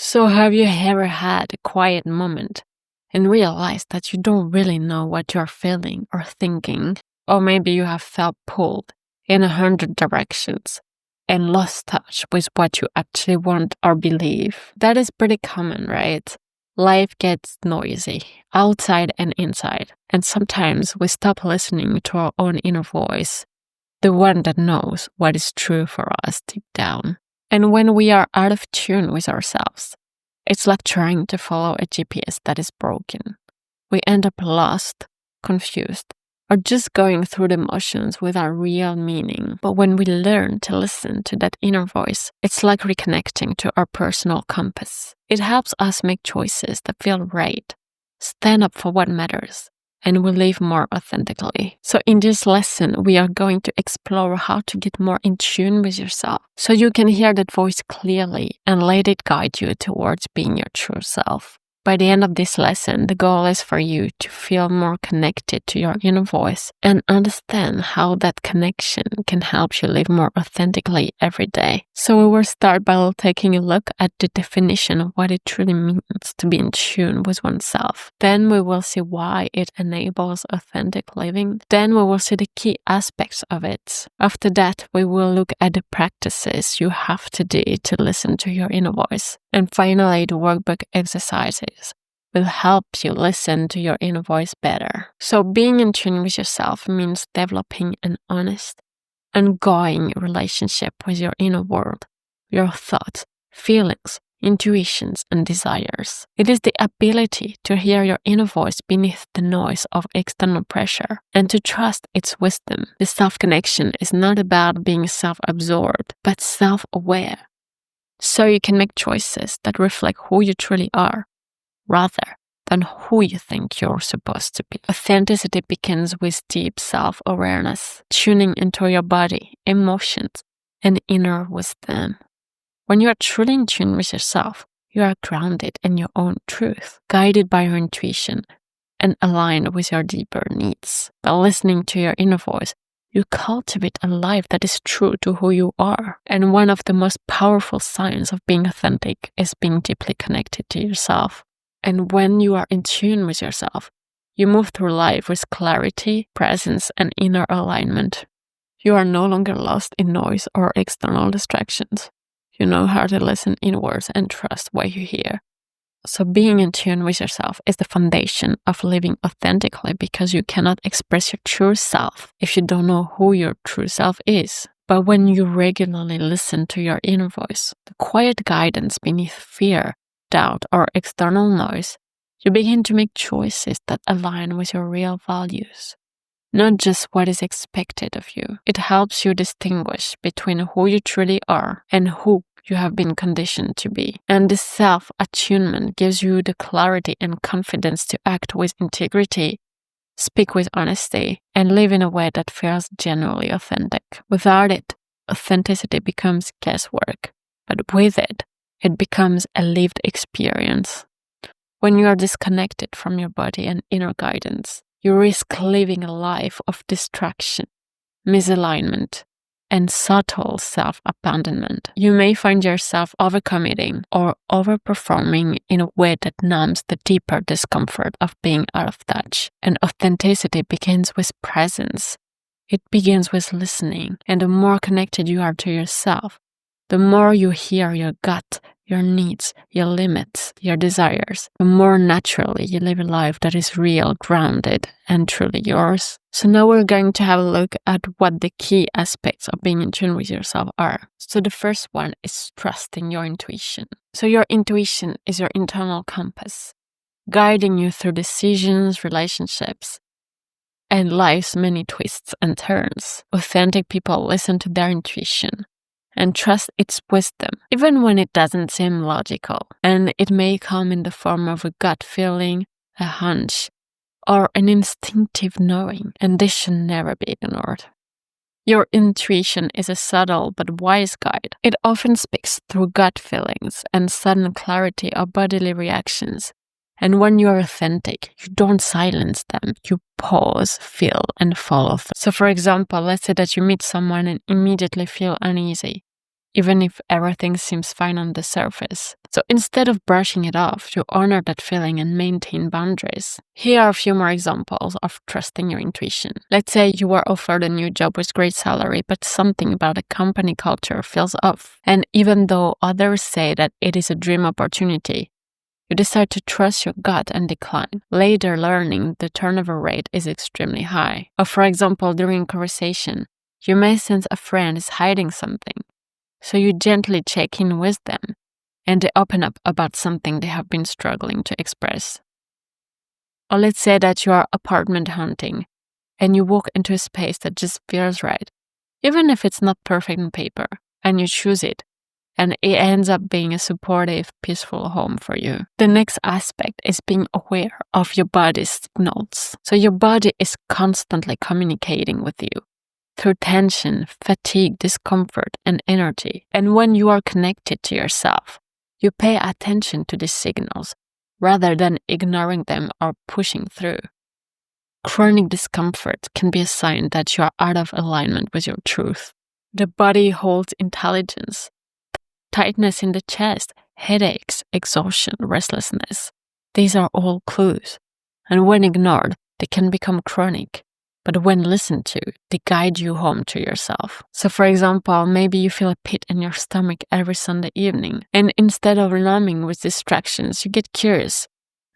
So, have you ever had a quiet moment and realized that you don't really know what you're feeling or thinking? Or maybe you have felt pulled in 100 directions and lost touch with what you actually want or believe. That is pretty common, right? Life gets noisy, outside and inside, and sometimes we stop listening to our own inner voice, the one that knows what is true for us deep down. And when we are out of tune with ourselves, it's like trying to follow a GPS that is broken. We end up lost, confused, or just going through the motions without real meaning. But when we learn to listen to that inner voice, it's like reconnecting to our personal compass. It helps us make choices that feel right, stand up for what matters, and we live more authentically. So in this lesson, we are going to explore how to get more in tune with yourself so you can hear that voice clearly and let it guide you towards being your true self. By the end of this lesson, the goal is for you to feel more connected to your inner voice and understand how that connection can help you live more authentically every day. So we will start by taking a look at the definition of what it truly means to be in tune with oneself. Then we will see why it enables authentic living. Then we will see the key aspects of it. After that, we will look at the practices you have to do to listen to your inner voice. And finally, the workbook exercises will help you listen to your inner voice better. So being in tune with yourself means developing an honest, ongoing relationship with your inner world, your thoughts, feelings, intuitions, and desires. It is the ability to hear your inner voice beneath the noise of external pressure and to trust its wisdom. The self-connection is not about being self-absorbed, but self-aware. So you can make choices that reflect who you truly are, rather than who you think you're supposed to be. Authenticity begins with deep self-awareness, tuning into your body, emotions, and inner wisdom. When you are truly in tune with yourself, you are grounded in your own truth, guided by your intuition, and aligned with your deeper needs. By listening to your inner voice, you cultivate a life that is true to who you are. And one of the most powerful signs of being authentic is being deeply connected to yourself. And when you are in tune with yourself, you move through life with clarity, presence, and inner alignment. You are no longer lost in noise or external distractions. You know how to listen inwards and trust what you hear. So being in tune with yourself is the foundation of living authentically because you cannot express your true self if you don't know who your true self is. But when you regularly listen to your inner voice, the quiet guidance beneath fear, doubt, or external noise, you begin to make choices that align with your real values, not just what is expected of you. It helps you distinguish between who you truly are and who you have been conditioned to be. And this self-attunement gives you the clarity and confidence to act with integrity, speak with honesty, and live in a way that feels genuinely authentic. Without it, authenticity becomes guesswork, but with it, it becomes a lived experience. When you are disconnected from your body and inner guidance, you risk living a life of distraction, misalignment, and subtle self-abandonment. You may find yourself overcommitting or overperforming in a way that numbs the deeper discomfort of being out of touch. And authenticity begins with presence. It begins with listening. And the more connected you are to yourself, the more you hear your gut, your needs, your limits, your desires, the more naturally you live a life that is real, grounded, and truly yours. So now we're going to have a look at what the key aspects of being in tune with yourself are. So the first one is trusting your intuition. So your intuition is your internal compass, guiding you through decisions, relationships, and life's many twists and turns. Authentic people listen to their intuition and trust its wisdom, even when it doesn't seem logical. And it may come in the form of a gut feeling, a hunch, or an instinctive knowing, and this should never be ignored. Your intuition is a subtle but wise guide. It often speaks through gut feelings and sudden clarity or bodily reactions. And when you're authentic, you don't silence them. You pause, feel, and follow. So for example, let's say that you meet someone and immediately feel uneasy. even if everything seems fine on the surface. So instead of brushing it off, you honor that feeling and maintain boundaries. Here are a few more examples of trusting your intuition. Let's say you were offered a new job with great salary, but something about the company culture feels off. And even though others say that it is a dream opportunity, you decide to trust your gut and decline, later learning the turnover rate is extremely high. Or for example, during a conversation, you may sense a friend is hiding something. So you gently check in with them, and they open up about something they have been struggling to express. Or let's say that you are apartment hunting, and you walk into a space that just feels right, even if it's not perfect on paper, and you choose it, and it ends up being a supportive, peaceful home for you. The next aspect is being aware of your body's signals. So your body is constantly communicating with you through tension, fatigue, discomfort, and energy. And when you are connected to yourself, you pay attention to these signals rather than ignoring them or pushing through. Chronic discomfort can be a sign that you are out of alignment with your truth. The body holds intelligence. Tightness in the chest, headaches, exhaustion, restlessness. These are all clues. And when ignored, they can become chronic. But when listened to, they guide you home to yourself. So for example, maybe you feel a pit in your stomach every Sunday evening, and instead of numbing with distractions, you get curious.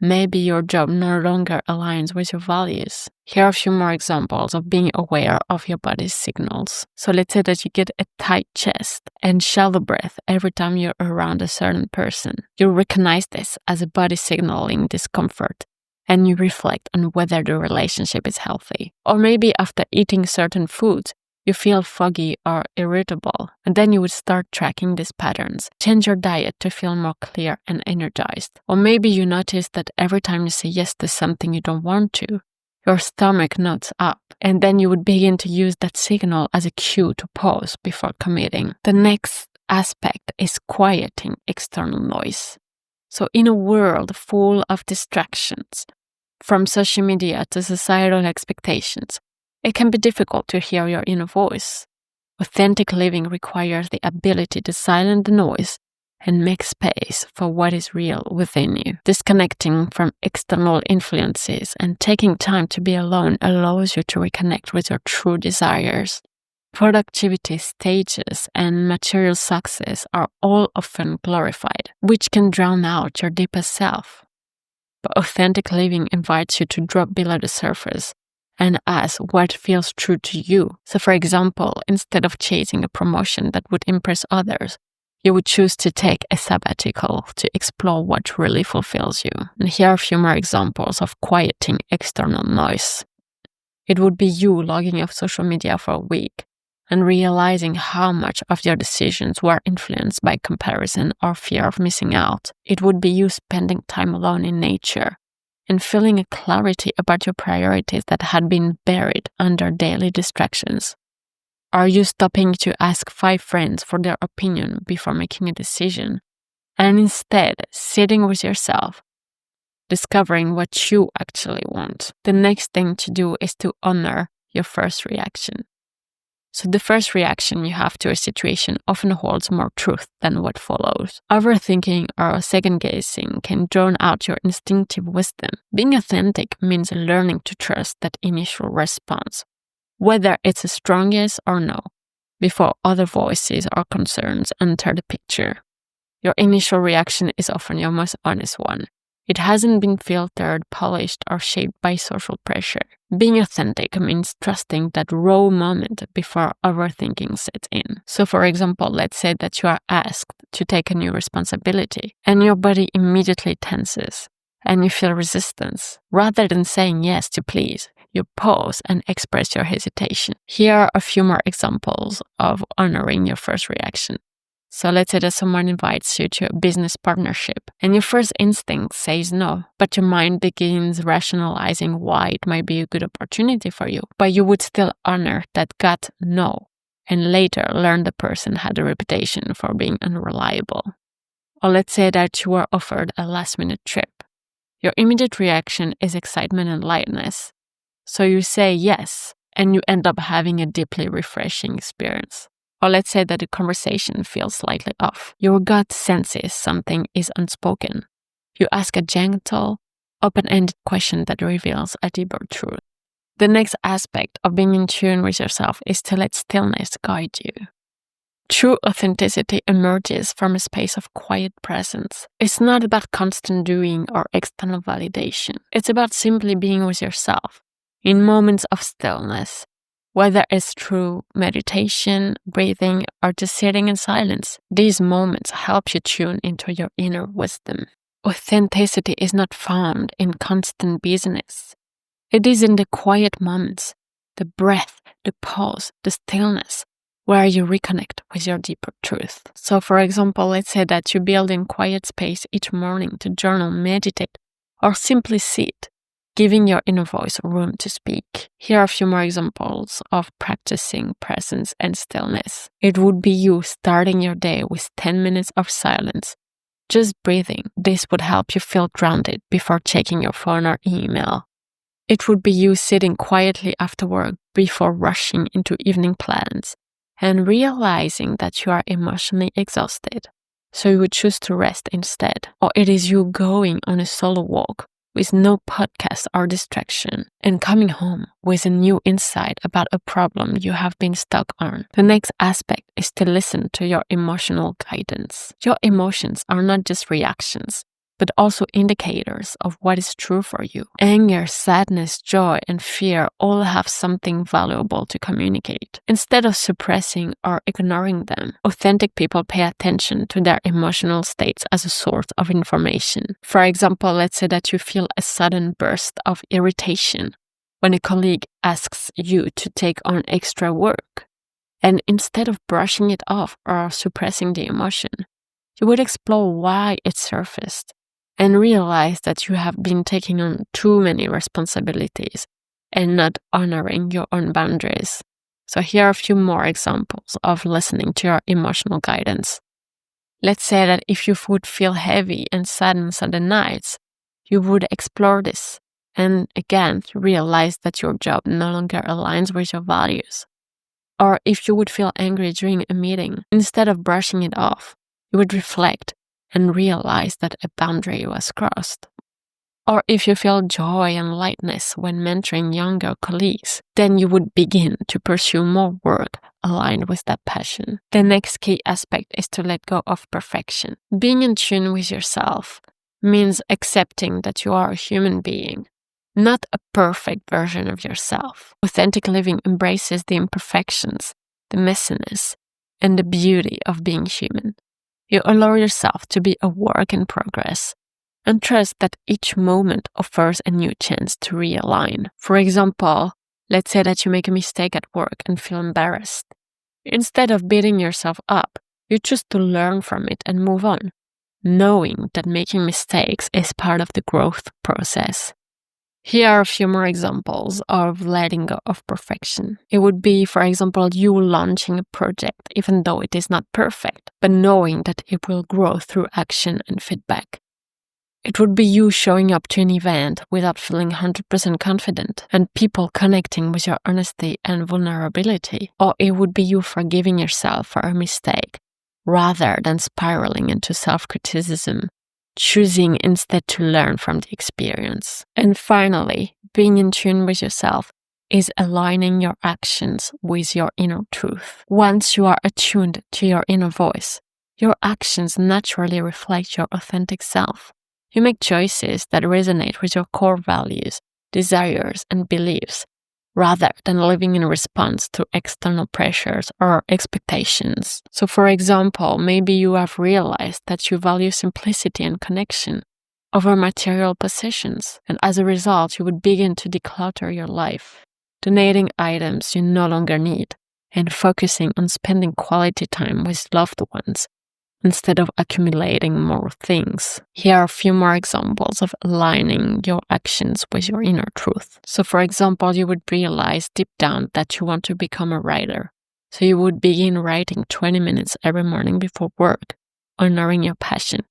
Maybe your job no longer aligns with your values. Here are a few more examples of being aware of your body's signals. So let's say that you get a tight chest and shallow breath every time you're around a certain person. You recognize this as a body signaling discomfort, and you reflect on whether the relationship is healthy. Or maybe after eating certain foods, you feel foggy or irritable, and then you would start tracking these patterns. Change your diet to feel more clear and energized. Or maybe you notice that every time you say yes to something you don't want to, your stomach notes up, and then you would begin to use that signal as a cue to pause before committing. The next aspect is quieting external noise. So in a world full of distractions, from social media to societal expectations, it can be difficult to hear your inner voice. Authentic living requires the ability to silence the noise and make space for what is real within you. Disconnecting from external influences and taking time to be alone allows you to reconnect with your true desires. Productivity stages and material success are all often glorified, which can drown out your deepest self. But authentic living invites you to drop below the surface and ask what feels true to you. So for example, instead of chasing a promotion that would impress others, you would choose to take a sabbatical to explore what really fulfills you. And here are a few more examples of quieting external noise. It would be you logging off social media for a week and realizing how much of your decisions were influenced by comparison or fear of missing out. It would be you spending time alone in nature and feeling a clarity about your priorities that had been buried under daily distractions. Are you stopping to ask 5 friends for their opinion before making a decision, and instead sitting with yourself, discovering what you actually want? The next thing to do is to honor your first reaction. So the first reaction you have to a situation often holds more truth than what follows. Overthinking or second-guessing can drown out your instinctive wisdom. Being authentic means learning to trust that initial response, whether it's a strong yes or no, before other voices or concerns enter the picture. Your initial reaction is often your most honest one. It hasn't been filtered, polished, or shaped by social pressure. Being authentic means trusting that raw moment before overthinking sets in. So for example, let's say that you are asked to take a new responsibility and your body immediately tenses and you feel resistance. Rather than saying yes to please, you pause and express your hesitation. Here are a few more examples of honoring your first reaction. So let's say that someone invites you to a business partnership and your first instinct says no, but your mind begins rationalizing why it might be a good opportunity for you. But you would still honor that gut no and later learn the person had a reputation for being unreliable. Or let's say that you are offered a last-minute trip. Your immediate reaction is excitement and lightness. So you say yes, and you end up having a deeply refreshing experience. Or let's say that the conversation feels slightly off. Your gut senses something is unspoken. You ask a gentle, open-ended question that reveals a deeper truth. The next aspect of being in tune with yourself is to let stillness guide you. True authenticity emerges from a space of quiet presence. It's not about constant doing or external validation. It's about simply being with yourself in moments of stillness, whether it's through meditation, breathing, or just sitting in silence. These moments help you tune into your inner wisdom. Authenticity is not found in constant busyness. It is in the quiet moments, the breath, the pause, the stillness, where you reconnect with your deeper truth. So for example, let's say that you build in quiet space each morning to journal, meditate, or simply sit, giving your inner voice room to speak. Here are a few more examples of practicing presence and stillness. It would be you starting your day with 10 minutes of silence, just breathing. This would help you feel grounded before checking your phone or email. It would be you sitting quietly after work before rushing into evening plans and realizing that you are emotionally exhausted, so you would choose to rest instead. Or it is you going on a solo walk with no podcast or distraction and coming home with a new insight about a problem you have been stuck on. The next aspect is to listen to your emotional guidance. Your emotions are not just reactions, but also indicators of what is true for you. Anger, sadness, joy, and fear all have something valuable to communicate. Instead of suppressing or ignoring them, authentic people pay attention to their emotional states as a source of information. For example, let's say that you feel a sudden burst of irritation when a colleague asks you to take on extra work. And instead of brushing it off or suppressing the emotion, you would explore why it surfaced and realize that you have been taking on too many responsibilities and not honoring your own boundaries. So here are a few more examples of listening to your emotional guidance. Let's say that if you would feel heavy and sad on Sunday nights, you would explore this and again realize that your job no longer aligns with your values. Or if you would feel angry during a meeting, instead of brushing it off, you would reflect and realize that a boundary was crossed. Or if you feel joy and lightness when mentoring younger colleagues, then you would begin to pursue more work aligned with that passion. The next key aspect is to let go of perfection. Being in tune with yourself means accepting that you are a human being, not a perfect version of yourself. Authentic living embraces the imperfections, the messiness, and the beauty of being human. You allow yourself to be a work in progress and trust that each moment offers a new chance to realign. For example, let's say that you make a mistake at work and feel embarrassed. Instead of beating yourself up, you choose to learn from it and move on, knowing that making mistakes is part of the growth process. Here are a few more examples of letting go of perfection. It would be, for example, you launching a project, even though it is not perfect, but knowing that it will grow through action and feedback. It would be you showing up to an event without feeling 100% confident and people connecting with your honesty and vulnerability. Or it would be you forgiving yourself for a mistake rather than spiraling into self-criticism, choosing instead to learn from the experience. And finally, being in tune with yourself is aligning your actions with your inner truth. Once you are attuned to your inner voice, your actions naturally reflect your authentic self. You make choices that resonate with your core values, desires, and beliefs, rather than living in response to external pressures or expectations. So for example, maybe you have realized that you value simplicity and connection over material possessions, and as a result, you would begin to declutter your life, donating items you no longer need, and focusing on spending quality time with loved ones instead of accumulating more things. Here are a few more examples of aligning your actions with your inner truth. So for example, you would realize deep down that you want to become a writer. So you would begin writing 20 minutes every morning before work, honoring your passion.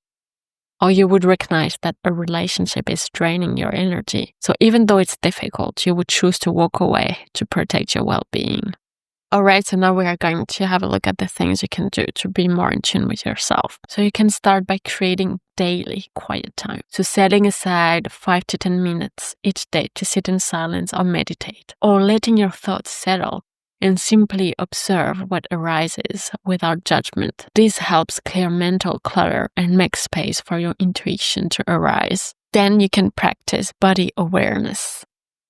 Or you would recognize that a relationship is draining your energy. So even though it's difficult, you would choose to walk away to protect your well-being. Alright, so now we are going to have a look at the things you can do to be more in tune with yourself. So you can start by creating daily quiet time. So setting aside 5 to 10 minutes each day to sit in silence or meditate, or letting your thoughts settle and simply observe what arises without judgment. This helps clear mental clutter and make space for your intuition to arise. Then you can practice body awareness.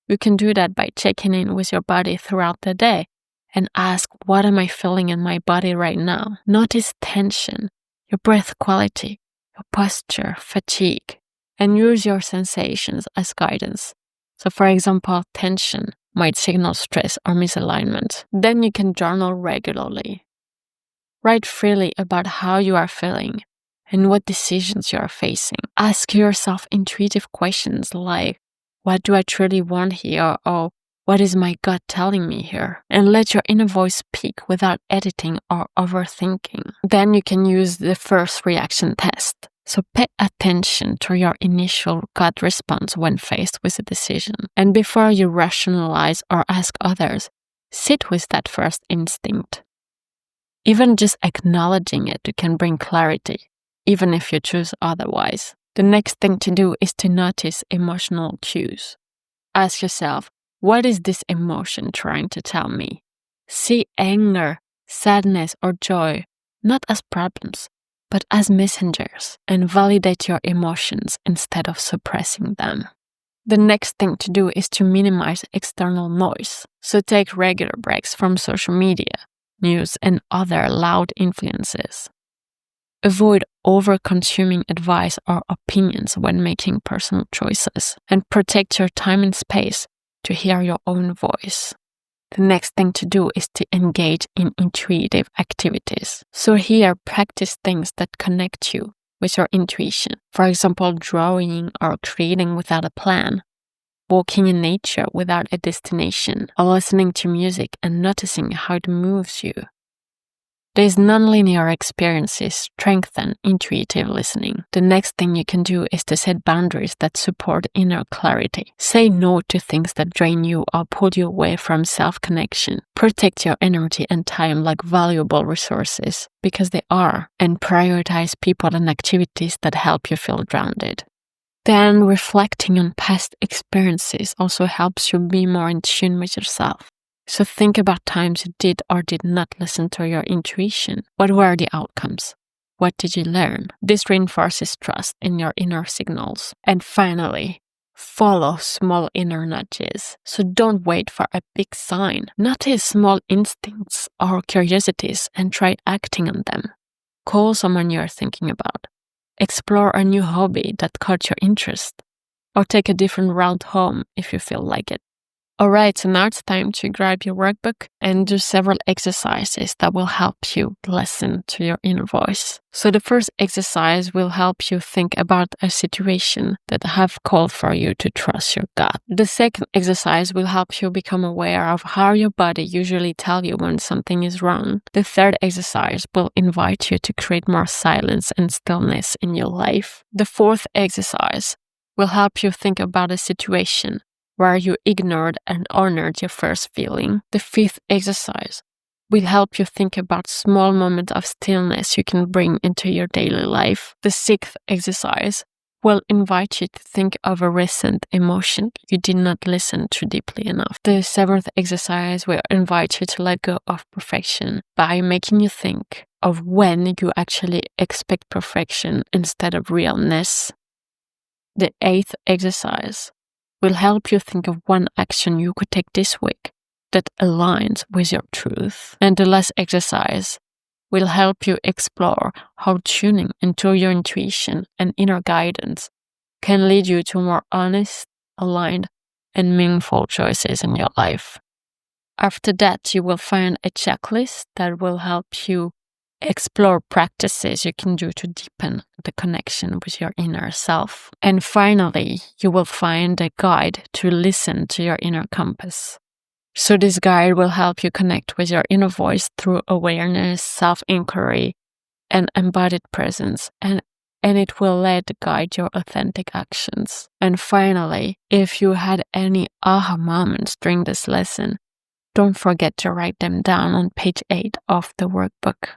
You can do that by checking in with your body throughout the day and ask, what am I feeling in my body right now? Notice tension, your breath quality, your posture, fatigue, and use your sensations as guidance. So for example, tension might signal stress or misalignment. Then you can journal regularly. Write freely about how you are feeling and what decisions you are facing. Ask yourself intuitive questions like, what do I truly want here? Or what is my gut telling me here? And let your inner voice speak without editing or overthinking. Then you can use the first reaction test. So pay attention to your initial gut response when faced with a decision. And before you rationalize or ask others, sit with that first instinct. Even just acknowledging it can bring clarity, even if you choose otherwise. The next thing to do is to notice emotional cues. Ask yourself, what is this emotion trying to tell me? See anger, sadness, or joy not as problems, but as messengers, and validate your emotions instead of suppressing them. The next thing to do is to minimize external noise. So take regular breaks from social media, news, and other loud influences. Avoid over-consuming advice or opinions when making personal choices, and protect your time and space to hear your own voice. The next thing to do is to engage in intuitive activities. So here, practice things that connect you with your intuition. For example, drawing or creating without a plan, walking in nature without a destination, or listening to music and noticing how it moves you. These nonlinear experiences strengthen intuitive listening. The next thing you can do is to set boundaries that support inner clarity. Say no to things that drain you or pull you away from self-connection. Protect your energy and time like valuable resources, because they are, and prioritize people and activities that help you feel grounded. Then reflecting on past experiences also helps you be more in tune with yourself. So think about times you did or did not listen to your intuition. What were the outcomes? What did you learn? This reinforces trust in your inner signals. And finally, follow small inner nudges. So don't wait for a big sign. Notice small instincts or curiosities and try acting on them. Call someone you are thinking about. Explore a new hobby that caught your interest. Or take a different route home if you feel like it. Alright, so now it's time to grab your workbook and do several exercises that will help you listen to your inner voice. So the first exercise will help you think about a situation that have called for you to trust your gut. The second exercise will help you become aware of how your body usually tells you when something is wrong. The third exercise will invite you to create more silence and stillness in your life. The fourth exercise will help you think about a situation where you ignored and honored your first feeling. The fifth exercise will help you think about small moments of stillness you can bring into your daily life. The sixth exercise will invite you to think of a recent emotion you did not listen to deeply enough. The seventh exercise will invite you to let go of perfection by making you think of when you actually expect perfection instead of realness. The eighth exercise will help you think of one action you could take this week that aligns with your truth. And the last exercise will help you explore how tuning into your intuition and inner guidance can lead you to more honest, aligned, and meaningful choices in your life. After that, you will find a checklist that will help you explore practices you can do to deepen the connection with your inner self. And finally, you will find a guide to listen to your inner compass. So this guide will help you connect with your inner voice through awareness, self-inquiry, and embodied presence, and it will let guide your authentic actions. And finally, if you had any aha moments during this lesson, don't forget to write them down on page 8 of the workbook.